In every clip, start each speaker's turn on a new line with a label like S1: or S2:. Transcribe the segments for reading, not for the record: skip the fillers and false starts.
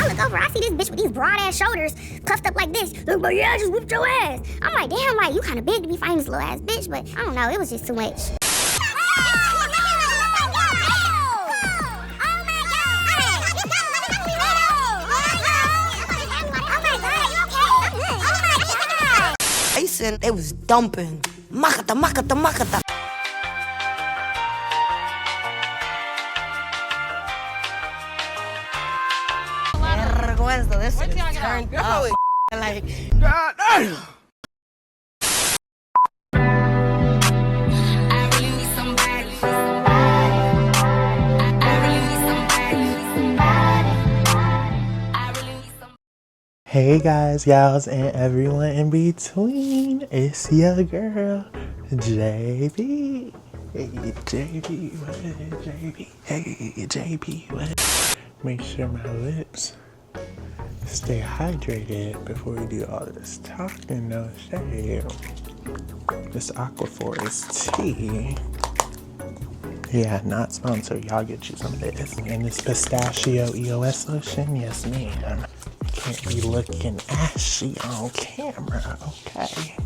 S1: I look over, I see this bitch with these broad ass shoulders, puffed up like this. Look, but yeah, I just whipped your ass. I'm like, damn, like, you kind of big to be fighting this little ass bitch, but I don't know, it was just too much.
S2: Tyson, they was dumping. Makata, makata, makata. This is turned up. Like, God damn.
S3: Hey guys, gals, and everyone in between. It's your girl, JayPee. Hey, JayPee, what? JayPee. Hey, JayPee, what? Make sure my lips stay hydrated before we do all this talking. No shade. This Aquaforest tea. Yeah, not sponsored. Y'all get you some of this. And this pistachio EOS lotion. Yes, ma'am. Can't be looking ashy on camera, okay?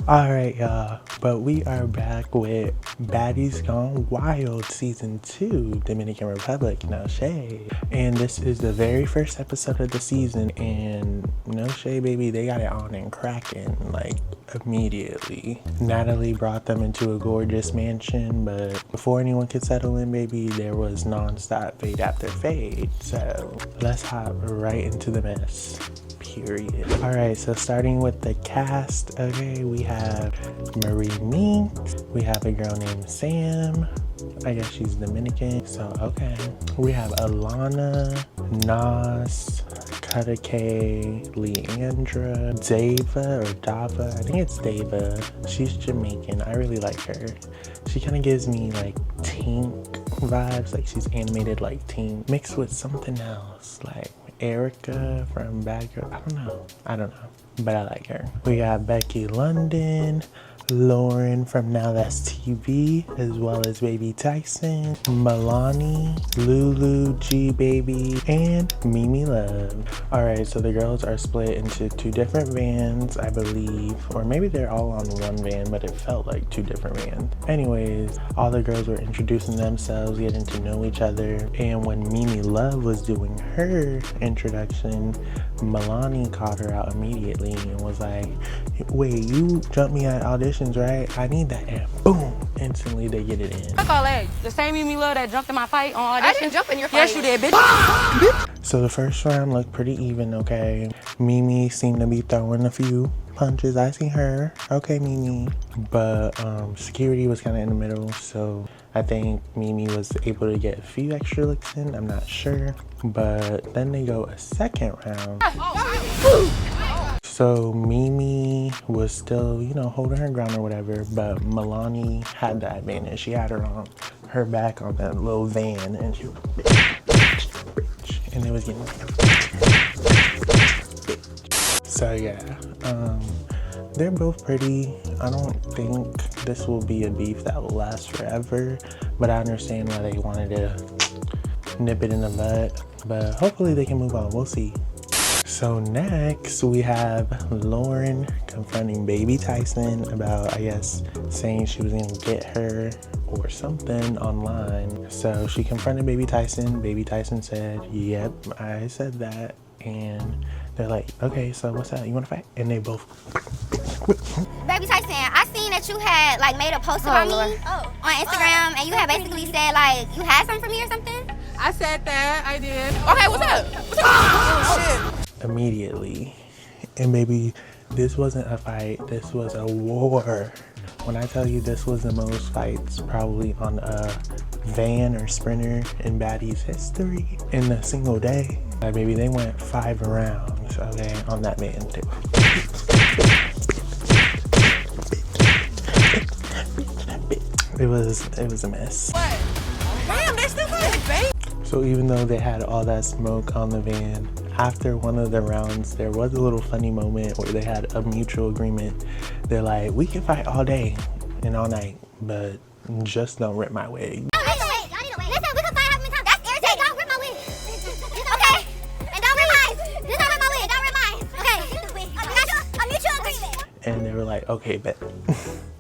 S3: Alright, y'all, but we are back with Baddies Gone Wild Season 2, Dominican Republic, no shade. And this is the very first episode of the season, and no shade, baby, they got it on and cracking, like, immediately. Natalie brought them into a gorgeous mansion, but before anyone could settle in, baby, there was non-stop fade after fade. So let's hop right into the mess, period. All right, so starting with the cast, okay, we have Marie Mink, we have a girl named Sam, I guess she's Dominican, so okay. We have Alana, Nas, Kutta K, Leandra, Dava or Dava, I think it's Dava. She's Jamaican, I really like her. She kind of gives me like Tink vibes, like she's animated like Tink, mixed with something else, like Erica from Bad Girl, I don't know, but I like her. We got Becky London, Lauren from Now That's TV, as well as Baby Tyson, Maloni, Lulu, G Baby, and Mimi Love. Alright, so the girls are split into two different vans, I believe, or maybe they're all on one van, but it felt like two different vans. Anyways, all the girls were introducing themselves, getting to know each other, and when Mimi Love was doing her introduction, Maloni called her out immediately and was like, wait, you jumped me at auditions, right? I need that. And boom, instantly they get it in.
S4: Fuck all that. The same Mimi Love that jumped in my fight on audition.
S5: I didn't jump in your fight.
S4: Yes, you did, bitch.
S3: So the first round looked pretty even, okay? Mimi seemed to be throwing a few punches. I see her. Okay, Mimi. But security was kind of in the middle, so I think Mimi was able to get a few extra licks in. I'm not sure. But then they go a second round. So Mimi was still, you know, holding her ground or whatever, but Maloni had the advantage. She had her on her back on that little van, and she was bitch, and it was getting bitch. So yeah, they're both pretty. I don't think this will be a beef that will last forever, but I understand why they wanted to nip it in the bud, but hopefully they can move on. We'll see. So next we have Lauren confronting Baby Tyson about, I guess, saying she was gonna get her or something online. So she confronted Baby Tyson. Baby Tyson said, yep, I said that. And they're like, okay, so what's that? You wanna fight? And they both.
S1: Baby Tyson, I seen that you had like made a post about me on Instagram, and you had basically said like you had something for me or something.
S5: I said that, I did. Okay, what's up? What's up?
S3: Oh, shit. Immediately. And baby, this wasn't a fight, this was a war. When I tell you this was the most fights probably on a van or sprinter in Baddies history in a single day. Like baby, they went 5 rounds, okay, on that van too. It was a mess.
S5: What? Damn, they're still fighting.
S3: So even though they had all that smoke on the van, after one of the rounds, there was a little funny moment where they had a mutual agreement. They're like, we can fight all day and all night, but just don't rip my wig.
S1: Listen, we can fight how many times. That's irritating. Don't rip my wig. Okay? And don't rip mine.
S3: And they were like, okay, bet.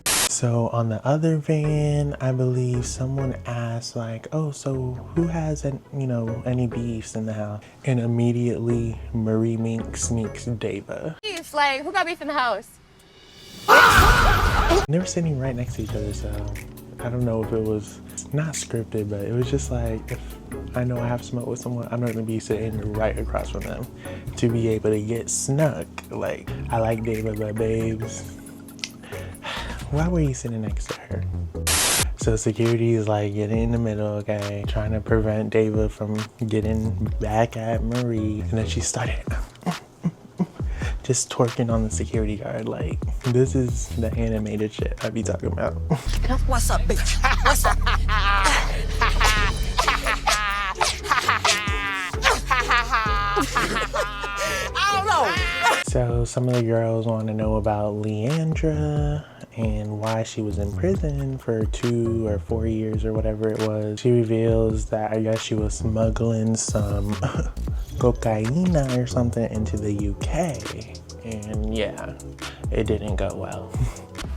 S3: So on the other van, I believe someone asked like, oh, so who has, any beefs in the house? And immediately Marie Mink sneaks Dava.
S4: Beef, like, who got beef in the house?
S3: They were sitting right next to each other, so I don't know if it was not scripted, but it was just like, if I know I have smoke with someone, I'm not gonna be sitting right across from them to be able to get snuck. Like, I like Dava, but babes, why were you sitting next to her? So security is like getting in the middle, okay, trying to prevent Dava from getting back at Marie. And then she started just twerking on the security guard. Like, this is the animated shit I be talking about.
S2: What's up, bitch? What's up? I don't know.
S3: So some of the girls want to know about Leandra and why she was in prison for 2 or 4 years or whatever it was. She reveals that I guess she was smuggling some cocaina or something into the UK. And yeah, it didn't go well.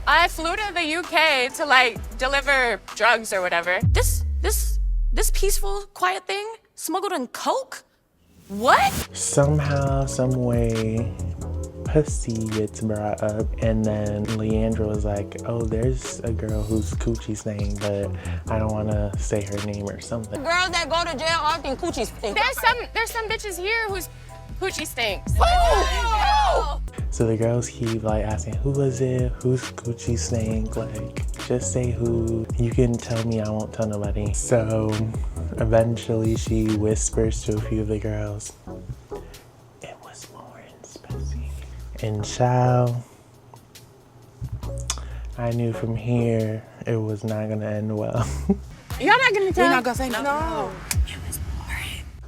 S4: I flew to the UK to like deliver drugs or whatever. This peaceful, quiet thing smuggled in coke? What?
S3: Somehow, some way, pussy gets brought up, and then Leandra was like, oh, there's a girl who's coochie staying, but I don't want to say her name or something.
S5: Girls that go to jail often coochie stink.
S4: There's some bitches here whose coochie stinks.
S5: Oh!
S3: So the girls keep like asking, who was it? Who's coochie stink? Like, just say who. You can tell me, I won't tell nobody. So eventually she whispers to a few of the girls, it was Lauren's pussy. And child, I knew from here it was not gonna end well.
S4: You're not gonna tell?
S5: You're not gonna say no.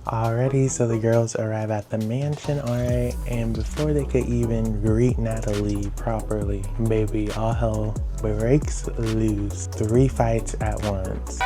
S3: Alrighty, so the girls arrive at the mansion, alright, and before they could even greet Natalie properly, baby, all hell breaks loose. 3 fights at once.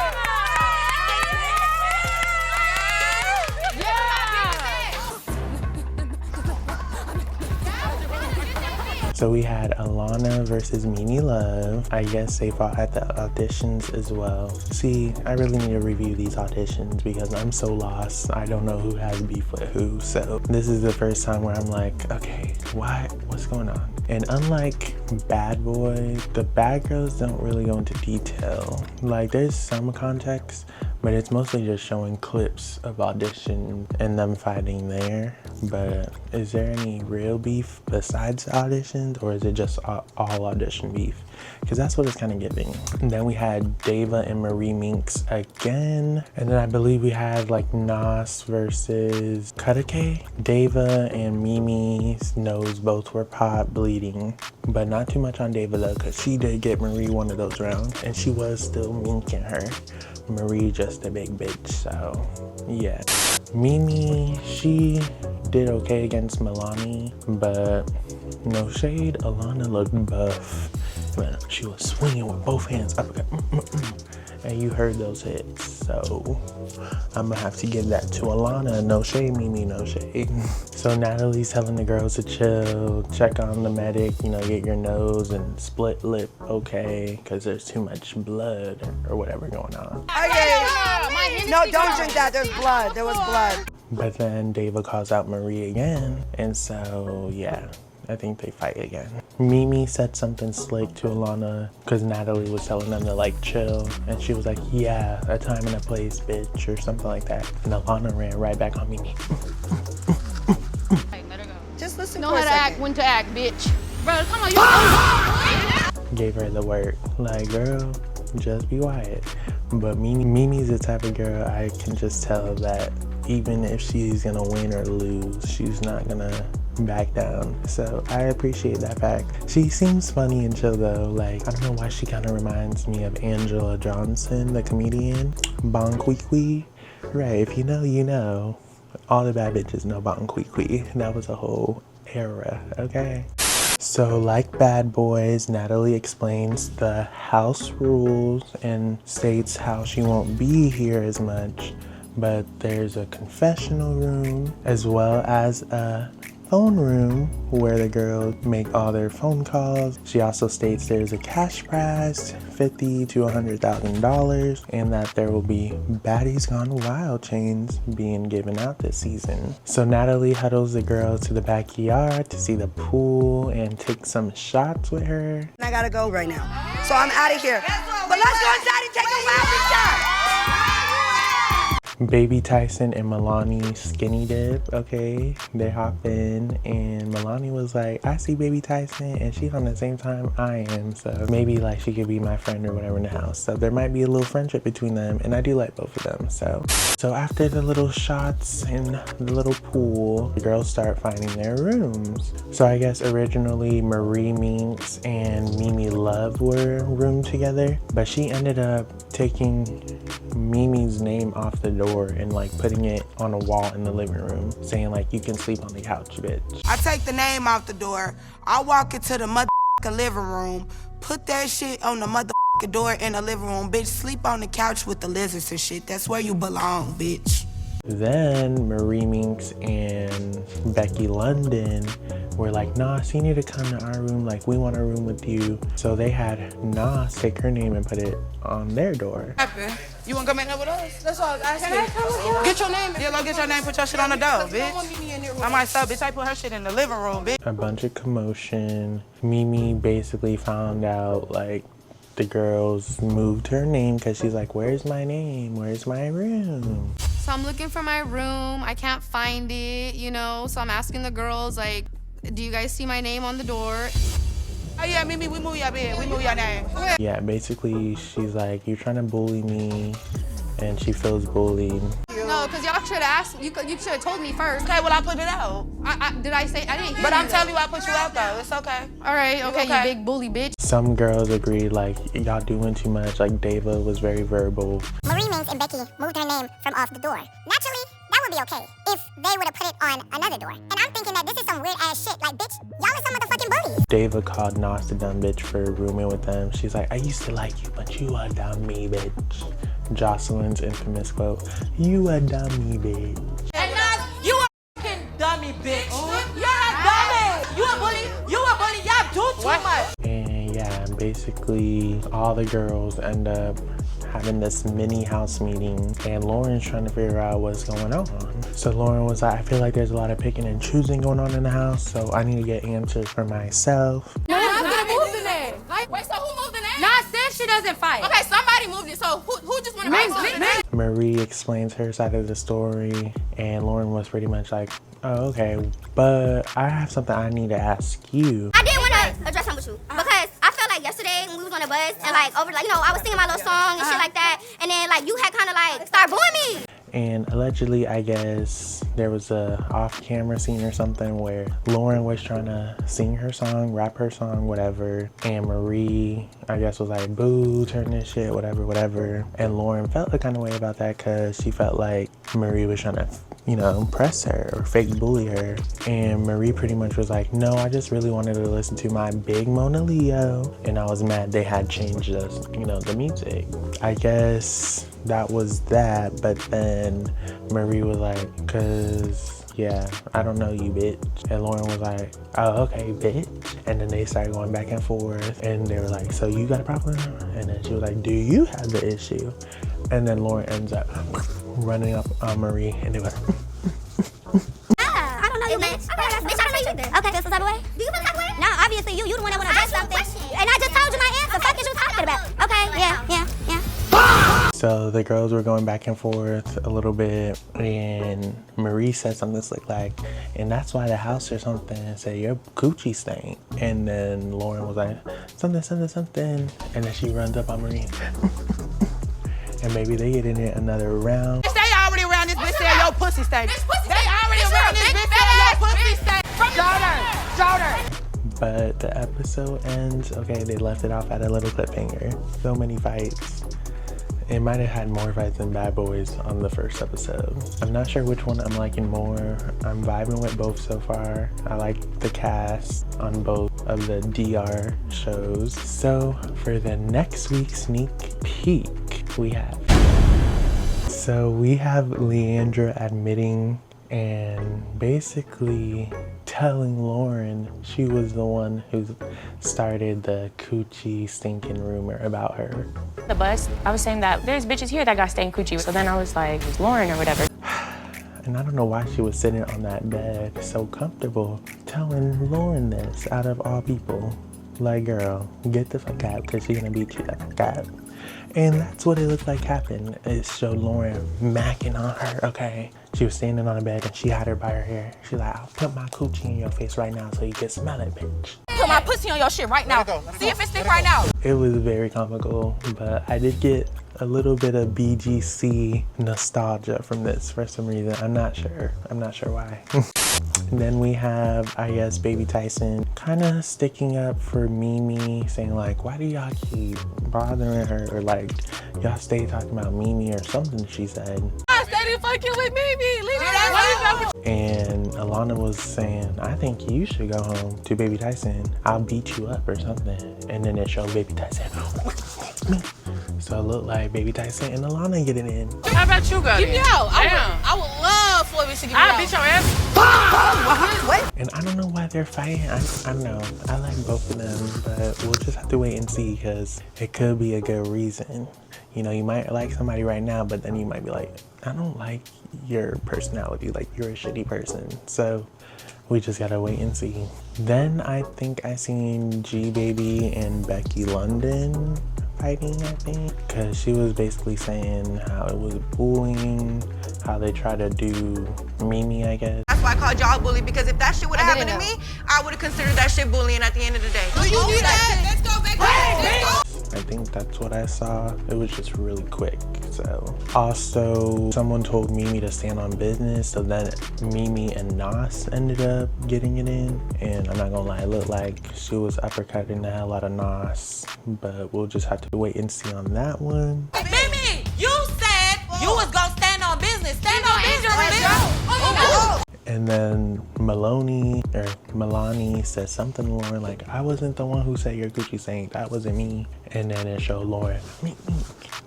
S3: So we had Alana versus Mimi Love. I guess they fought at the auditions as well. See, I really need to review these auditions because I'm so lost. I don't know who has beef with who. So this is the first time where I'm like, okay, what's going on? And unlike Bad Boys, the bad girls don't really go into detail. Like, there's some context, but it's mostly just showing clips of audition and them fighting there. But is there any real beef besides the auditions, or is it just all audition beef? Because that's what it's kind of giving. And then we had Dava and Marie Minks again. And then I believe we had like Nas versus Kutake. Dava and Mimi's nose both were pot bleeding, but not too much on Dava though, because she did get Marie one of those rounds and she was still minking her. Marie just a big bitch, so yeah. Mimi, she did okay against Maloni, but no shade, Alana looked buff. Man, she was swinging with both hands up, and you heard those hits, so I'm gonna have to give that to Alana. No shade, Mimi, no shade. So Natalie's telling the girls to chill, check on the medic, get your nose and split lip okay, because there's too much blood or whatever going on.
S2: No, don't drink that. There's blood. There was blood.
S3: But then Dava calls out Marie again, and so yeah, I think they fight again. Mimi said something slick to Alana because Natalie was telling them to like chill, and she was like, yeah, a time and a place, bitch, or something like that. And Alana ran right back on Mimi.
S4: Let her go.
S2: Just listen
S4: Know
S2: for
S4: how
S2: a
S4: to
S2: second.
S4: act, when to act, bitch. Bro, come on, you.
S3: Gave her the word, like, girl, just be quiet. But Mimi's the type of girl I can just tell that even if she's gonna win or lose, she's not gonna back down. So I appreciate that fact. She seems funny and chill though. Like, I don't know why she kind of reminds me of Angela Johnson, the comedian. Bonquiqui. Right, if you know, you know. All the bad bitches know Bonquiqui. That was a whole era, okay? So like Bad Boys, Natalie explains the house rules and states how she won't be here as much, but there's a confessional room as well as a phone room where the girls make all their phone calls. She also states there's a cash prize, $50,000 to $100,000, and that there will be Baddies Gone Wild chains being given out this season. So Natalie huddles the girls to the backyard to see the pool and take some shots with her.
S2: I gotta go right now. So I'm out of here. But let's go inside and take a wild shot.
S3: Baby Tyson and Maloni skinny dip, okay? They hop in and Maloni was like, I see Baby Tyson and she's on the same time I am, so maybe like she could be my friend or whatever in the house. So there might be a little friendship between them, and I do like both of them. So after the little shots in the little pool, the girls start finding their rooms. So I guess originally Marie Minx and Mimi Love were roomed together, but she ended up taking Mimi's name off the door and like putting it on a wall in the living room, saying like, you can sleep on the couch, bitch.
S2: I take the name off the door. I walk into the motherfucking living room, put that shit on the motherfucking door in the living room. Bitch, sleep on the couch with the lizards and shit. That's where you belong, bitch.
S3: Then Marie Minx and Becky London were like, Nas, you need to come to our room. Like, we want a room with you. So they had Nas take her name and put it on their door.
S5: You wanna come in there with us? That's all I was asking. Can I come with you? Get your name. Yeah, go get your name, put your shit on the door, bitch. I might sub, bitch. I put her shit in the living room, bitch.
S3: A bunch of commotion. Mimi basically found out like the girls moved her name because she's like, where's my name? Where's my room?
S6: So I'm looking for my room. I can't find it, you know? So I'm asking the girls, like, do you guys see my name on the door?
S5: Oh yeah, Mimi, we move your bed. We move your name.
S3: Yeah, basically she's like, you're trying to bully me, and she feels bullied.
S6: No, because y'all should have asked, you should have told me first.
S5: Okay, well, I put it out.
S6: Did I say, I didn't hear
S5: But
S6: you.
S5: I'm telling you, I put you out, though. It's okay.
S6: All right, okay,
S5: okay.
S6: you big bully bitch.
S3: Some girls agreed like, y'all doing too much. Like Dava was very verbal.
S1: Marie Minx and Becky moved her name from off the door. Naturally, that would be okay if they would have put it on another door. And I'm thinking that this is some weird ass shit. Like, bitch, y'all are some motherfucking bullies.
S3: Dava called Nas the dumb bitch for rooming with them. She's like, I used to like you, but you a dummy bitch. Jocelyn's infamous quote, you a dummy bitch.
S5: And Nas, you a fucking dummy, bitch. You're a dummy. You a bully. You a bully. Y'all do too much.
S3: And yeah, basically all the girls end up having this mini house meeting, and Lauren's trying to figure out what's going on. So Lauren was like, I feel like there's a lot of picking and choosing going on in the house, so I need to get answers for myself.
S6: No, I'm gonna move the name.
S4: Like, wait, so who moved the name?
S6: Nas said she doesn't fight.
S4: Okay, somebody moved it. So who just wanted to move the name?
S3: Marie explains her side of the story, and Lauren was pretty much like, oh, okay, but I have something I need to ask you.
S1: I did want to address something with you because I felt like yesterday when we was on the bus and like over, like, you know, I was singing my little song and shit like that, and then like you had kind of like started booing me.
S3: And allegedly, I guess there was a off-camera scene or something where Lauren was trying to sing her song, rap her song, whatever, and Marie, I guess, was like, boo, turn this shit, whatever. And Lauren felt a kind of way about that because she felt like Marie was trying to, you know, press her or fake bully her. And Marie pretty much was like, no, I just really wanted to listen to my big Mona Leo. And I was mad they had changed the, you know, the music. I guess that was that, but then Marie was like, cause yeah, I don't know you, bitch. And Lauren was like, oh, okay, bitch. And then they started going back and forth, and they were like, so you got a problem? And then she was like, do you have the issue? And then Lauren ends up running up on Marie, and they were like,
S1: I don't know you, bitch. Bitch, I don't know you. Okay, feel some type of way? Do you feel that way? No, obviously you the one that want to address something. And I just told you my answer. Fuck is you talking about? Okay, yeah.
S3: So the girls were going back and forth a little bit, and Marie said something slick like, and that's why the house or something said your coochie stank. And then Lauren was like, something. And then she runs up on Marie. And maybe they get in it another round.
S5: They already around this bitch saying your pussy stank. They already around this bitch saying your pussy stank. Shoulder.
S3: But the episode ends, okay, they left it off at a little cliffhanger. So many fights. It might have had more fights than Bad Boys on the first episode. I'm not sure which one I'm liking more. I'm vibing with both so far. I like the cast on both of the DR shows. So for the next week's sneak peek, we have Leandra admitting and basically telling Lauren she was the one who started the coochie stinking rumor about her.
S4: The bus, I was saying that there's bitches here that got stained coochie. So then I was like, it's Lauren or whatever.
S3: And I don't know why she was sitting on that bed so comfortable telling Lauren this out of all people. Like, girl, get the fuck out because she's gonna beat you the fuck out. And that's what it looked like happened. It showed Lauren macking on her, okay? She was standing on the bed and she had her by her hair. She's like, I'll put my coochie in your face right now so you can smell it, bitch.
S5: Put my pussy on your shit right now. See if it stick right now.
S3: It was very comical, but I did get a little bit of BGC nostalgia from this for some reason. I'm not sure why. And then we have, I guess, Baby Tyson kind of sticking up for Mimi, saying like, why do y'all keep bothering her? Or like, y'all stay talking about Mimi or something, she said.
S5: I steady fucking with Mimi. Leave me.
S3: And Alana was saying, I think you should go home to Baby Tyson. I'll beat you up or something. And then it showed Baby Tyson. So it looked like Baby Tyson and Alana getting in.
S4: How about you, girl?
S5: Keep me out. I would love for it to get me out.
S4: I'll beat your ass.
S3: And I don't know why they're fighting. I don't know. I like both of them, but we'll just have to wait and see because it could be a good reason. You know, you might like somebody right now, but then you might be like, I don't like your personality. Like, you're a shitty person. So we just gotta wait and see. Then I think I seen G-Baby and Becky London fighting, I think, because she was basically saying how it was bullying, how they try to do Mimi, I guess.
S5: That's why I called y'all bully, because if that shit would have happened to me, I would have considered that shit bullying at the end of the day. Do you need that? Let's go, Becky. Let's go.
S3: I think that's what I saw. It was just really quick. So also someone told Mimi to stand on business, so then Mimi and Nas ended up getting it in, and I'm not gonna lie, it looked like she was uppercutting the hell out of Nas, but we'll just have to wait and see on that one.
S5: Mimi, you said you was gonna stand on business. Stand on business. Let's go.
S3: And then Maloni said something to Lauren like, I wasn't the one who said your Gucci saying that wasn't me. And then it showed Lauren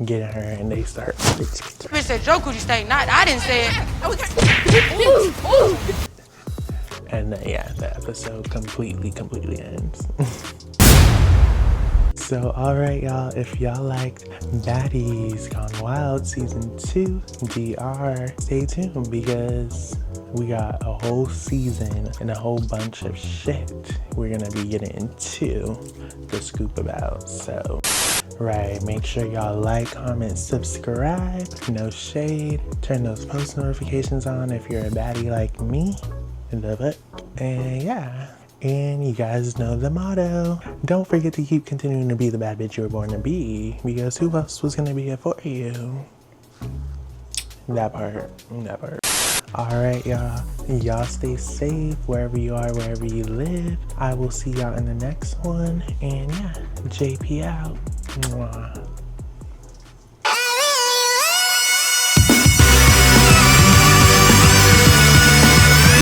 S3: getting her, and they start.
S5: Bitch said Joe Gucci stank, not I didn't say it.
S3: And then, yeah, the episode completely ends. So, alright y'all, if y'all liked Baddies Gone Wild Season 2 DR, stay tuned because we got a whole season and a whole bunch of shit we're gonna be getting into the scoop about. So, right, make sure y'all like, comment, subscribe, no shade, turn those post notifications on if you're a baddie like me. And yeah. And you guys know the motto. Don't forget to keep continuing to be the bad bitch you were born to be, because who else was gonna be it for you? That part. Alright, y'all. Y'all stay safe wherever you are, wherever you live. I will see y'all in the next one. And yeah, JayPee out. Mwah.